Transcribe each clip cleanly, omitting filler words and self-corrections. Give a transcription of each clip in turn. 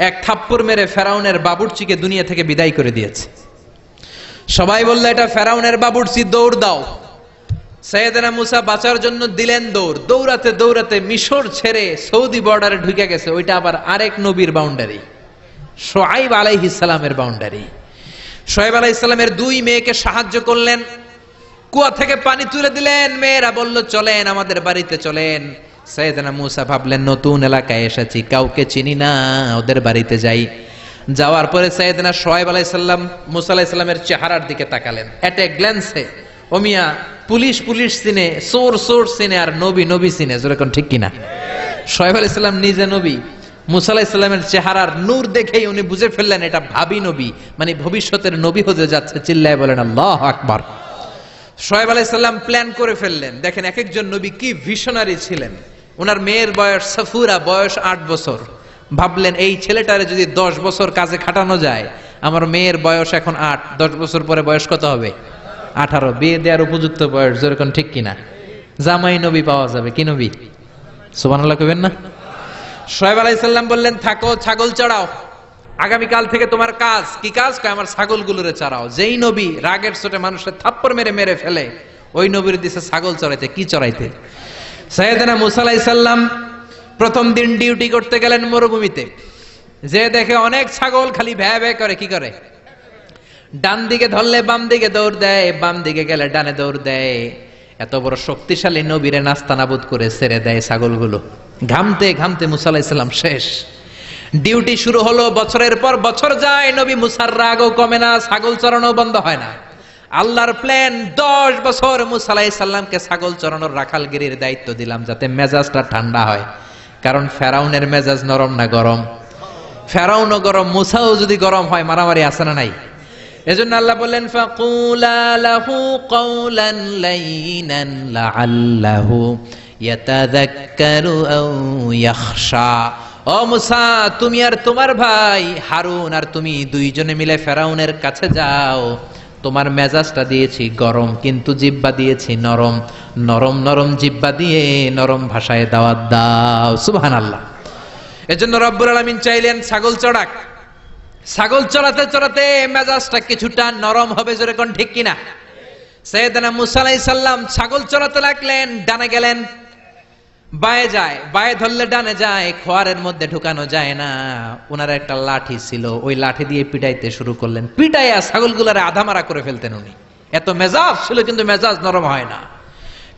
এক থাপ্পড় মেরে ফেরাউনের বাবুর্চিকে দুনিয়া থেকে বিদায় করে দিয়েছে। সবাই বললো এটা ফেরাউনের বাবুর্চি, দৌড় দাও। সাইয়েদনা মুসা বাঁচার জন্য দিলেন দৌড়। দৌড়াতে দৌড়াতে মিশর ছেড়ে সৌদি বর্ডারে ঢুকে গেছে। ওইটা আবার আরেক নবীর বাউন্ডারি, শুআয়ব আলাইহিস সালামের বাউন্ডারি। শুআয়ব আলাইহিস সালামের দুই মেয়েকে সাহায্য করলেন, কুয়া থেকে পানি তুলে দিলেন। মেয়েরা বলল চলেন আমাদের বাড়িতে চলেন। সাইয়েদনা মুসা ভাবলেন নতুন এলাকায় এসেছি, কাউকে চিনি না, ওদের বাড়িতে যাই। যাওয়ার পরে সাইয়েদনা শুআয়ব আলাইহিস সালাম মুসা আলাইহিস সালামের চেহারার দিকে তাকালেন। এট এ গ্ল্যান্সে ও মিয়া, পুলিশ পুলিশ চিনে, চোর চোর চিনে, আর নবী নবী চিনে, যেরকম ঠিক কিনা? শুআয়ব আলাইহিস সালাম নিজে নবী, মুসা আলাইহিস সালামের চেহারার নূর দেখেই উনি বুঝে ফেললেন এটা ভাবী নবী, মানে ভবিষ্যতের নবী হতে যাচ্ছে। চিল্লায় বলেন আল্লাহু আকবার। শুআয়ব আলাইহিস সালাম প্ল্যান করে ফেললেন। দেখেন এক একজন নবী কি ভিশনারি ছিলেন। ওনার মেয়ের বয়স সাফুরা, বয়স 8 বছর। ভাবলেন এই ছেলেটারে যদি 10 বছর কাজে খাটানো যায়, আমার মেয়ের বয়স এখন 8, 10 বছর পরে বয়স কত হবে? 18। বিয়ে দেওয়ার উপযুক্ত বয়স, যেরকম ঠিক কিনা? জামাই নবী পাওয়া যাবে। কি নবী? সুবহানাল্লাহ কইবেন না? শুআয়ব আলাইহিস সালাম বললেন থাকো, ছাগল চড়াও, আগামীকাল থেকে তোমার কাজ কি? কাজ? আমার ছাগলগুলোরে চড়াও। যেই নবী রাগের চোটে মানুষের থাপ্পড় মেরে মেরে ফেলে, ওই নবীর দিছে ছাগল চড়াইতে। কি চড়াইতে? সাইয়েদনা মুসা আলাইহিস সালাম প্রথম দিন ডিউটি করতে গেলেন মরুভূমিতে। যে দেখে অনেক ছাগল খালি ভ্যা ভ্যা করে। কি করে? ডান দিকে ধরলে বাম দিকে দৌড় দেয়, বাম দিকে গেলে ডানে দৌড় দেয়। এত বড় শক্তিশালী নবীরে নাস্তানাবুদ করে ছেড়ে দেয় ছাগলগুলো। ঘামতে ঘামতে মুসা আলাইহিস সালাম শেষ। ডিউটি শুরু হলো, বছরের পর বছর যায়, নবী মুসার রাগও কমে না, ছাগল চড়ানো বন্ধ হয় না। আল্লাহর প্ল্যান, 10 বছর মুসা আলাইহিস সালামকে ছাগল চড়ানোর রাখালগিরির দায়িত্ব দিলাম, যাতে মেজাজটা ঠান্ডা হয়। কারণ ফেরাউনের মেজাজ নরম না গরম? ফেরাউনও গরম, মুসাও যদি গরম হয়, মারামারি আছে না নাই? এজন্য আল্লাহ বললেন ফাকুলা লাহু কাওলান লাইনান লাআল্লাহু ইয়াতাযাক্কারু আও ইয়াখশা। ও মুসা, তুমি আর তোমার ভাই হারুন আর তুমি দুইজনে মিলে ফেরাউনের কাছে যাও। তোমার মেজাজটা দিয়েছি গরম, কিন্তু জিহ্বা দিয়েছি নরম। নরম নরম জিহ্বা দিয়ে নরম ভাষায় দাওয়াত দাও। সুবহানাল্লাহ। এজন্য রব্বুল আলামিন চাইলেন ছাগল চড়াক। ছাগল চড়াতে চড়াতে মেজাজটা কিছুটা নরম হবে, যেরকম ঠিক কিনা? সাইয়েদনা মুসা আলাইহিস সালাম ছাগল চড়াতে লাগলেন। ডানে গেলেন, বায়ে যায়, বায়ে ধরলে ডানে যায়, খোয়ারের মধ্যে ঢুকানো যায় না। ওনার একটা লাঠি ছিল, ওই লাঠি দিয়ে পিটাইতে শুরু করলেন। পিটাইয়া ছাগলগুলারে আধামারা করে ফেলতেন উনি। এত মেজাজ ছিল, কিন্তু মেজাজ নরম হয় না।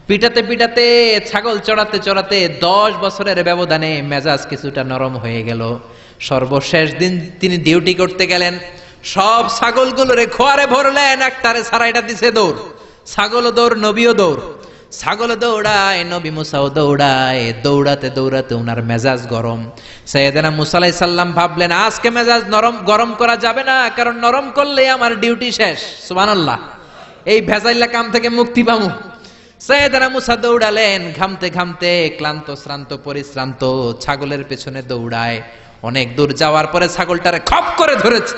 পিটাতে পিটাতে, ছাগল চড়াতে চড়াতে 10 বছরের ব্যবধানে মেজাজ কিছুটা নরম হয়ে গেল। সর্বশেষ দিন তিনি ডিউটি করতে গেলেন। সব ছাগলগুলোরে খোয়ারে ভরলেন, একটারে ছাড়াইটা দিছে দৌড়। ছাগলও দৌড়, নবীও দৌড়। ছাগল দৌড়ায়, নবী মুসাও দৌড়ায়। দৌড়াতে দৌড়াতে উনার মেজাজ গরম। সাইয়েদনা মুসা আলাইহিস সালাম ভাবলেন আজকে মেজাজ গরম করা যাবে না, কারণ নরম করলে আমার ডিউটি শেষ। সুবহানাল্লাহ। এই ভেজাইলা কাম থেকে মুক্তি পাবো। সাইয়েদনা মুসা দৌড়ালেন, ঘামতে ঘামতে ক্লান্ত শ্রান্ত পরিশ্রান্ত, ছাগলের পেছনে দৌড়ায়। অনেক দূর যাওয়ার পরে ছাগলটারে খপ করে ধরেছে।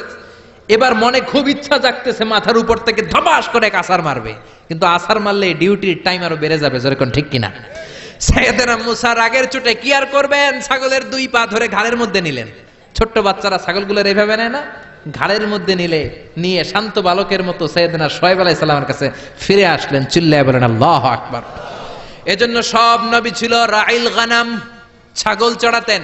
এবার মনে খুব ইচ্ছা জাগতেছে মাথার উপর থেকে ধপাস করে এক আছাড় মারবে, কিন্তু আছাড় মারলে ডিউটির টাইম আরো বেড়ে যাবে, যেরকম ঠিক কিনা? সাইয়েদনা মুসা রাগের চোটে কি আর করবেন, ছাগলের 2 পা ধরে ঘাড়ের মধ্যে নিলেন। ছোট্ট বাচ্চারা ছাগলগুলোর এভাবে নেয় না? ঘাড়ের মধ্যে নিয়ে শান্ত বালকের মতো সাইয়েদনা শুআয়ব আলাইহিস সালামের কাছে ফিরে আসলেন। চিল্লায়ে বলেন আল্লাহু আকবার। এজন্য সব নবী ছিল রাইল গানাম, ছাগল চড়াতেন।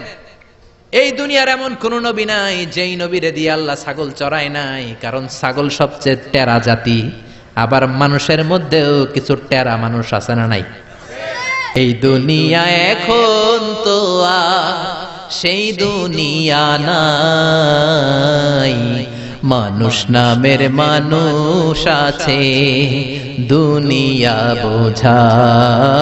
এই দুনিয়ার এমন কোন নবী নাই যেই নবীরে দিয়ে আল্লাহ ছাগল চড়ায় নাই, কারণ ছাগল সবচেয়ে টেরা জাতি। আবার মানুষের মধ্যেও কিছু টেরা মানুষ আছে না নাই? এই দুনিয়া এখন তো সেই দুনিয়া নাই, মানুষ নামের মানুষ আছে, দুনিয়া বোঝায়।